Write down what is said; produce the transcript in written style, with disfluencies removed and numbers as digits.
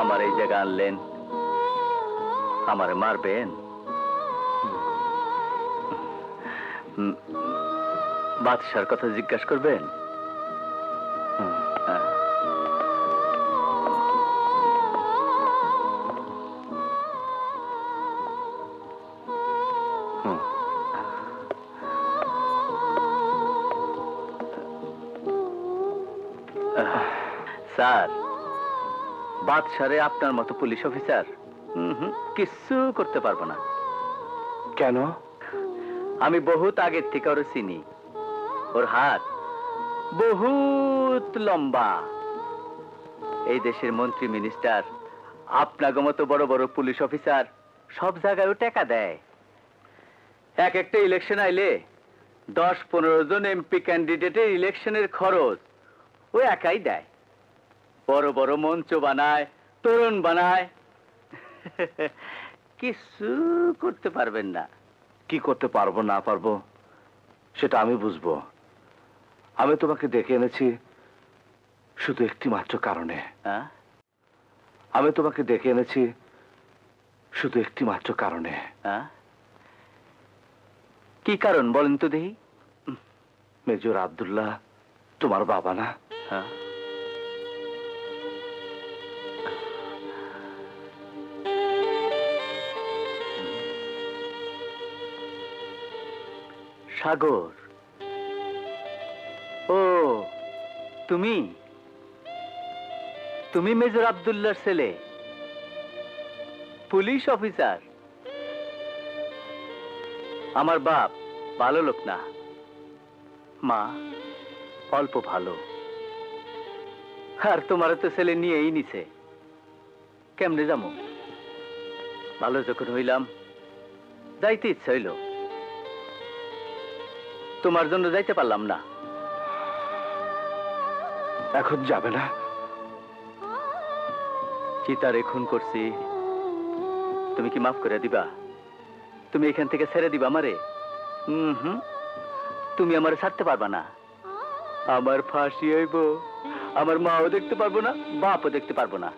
আমার এই জায়গা আনলেন, আমারে মারবেন? বাদশার কথা জিজ্ঞাসা করবেন? স্যার, বাদশারে আপনার মতো পুলিশ অফিসার কিছু করতে পারবো না। কেন? আমি বহুত আগের থেকে ওর চিনি। ওর হাত বহুত লম্বা। এই দেশের মন্ত্রী মিনিস্টার, আপনাকে মতো বড় বড় পুলিশ অফিসার সব জায়গায় টাকা দেয়। এক একটা ইলেকশন আইলে 10-15 জন এমপি ক্যান্ডিডেটের ইলেকশনের খরচ ও একাই দেয়। বড় বড় মঞ্চ বানায়, তরুণ বানায়। কিছু করতে পারবেন না। কি করতে পারবো না পারবো সেটা আমি বুঝবো। আমি তোমাকে ডেকে এনেছি শুধু একটি মাত্র কারণে। আমি তোমাকে ডেকে এনেছি শুধু একটি মাত্র কারণে। কি কারণ বলেন তো দেখি? মেজর আব্দুল্লাহ তোমার বাবা না? সাগর, ও তুমি তুমি মেজর আব্দুল্লাহর ছেলে, পুলিশ অফিসার। আমার বাপ ভালো লোক না, মা অল্প ভালো। আর তোমার তো ছেলে নিয়েই নিছে। কেমনে যাবো? ভালো যখন হইলাম যাইতে ইচ্ছা হইল, তোমার জন্য যাইতে পারলাম না। এখন যাবে না? চিতারে খুন করছি, তুমি কি মাফ করে দিবা? তুমি এখান থেকে ছেড়ে দিবা আমারে? তুমি আমারে ছাড়তে পারবা না। আমার ফাঁসি হইব, আমার মাও দেখতে পারবো না, বাপও দেখতে পারবো না।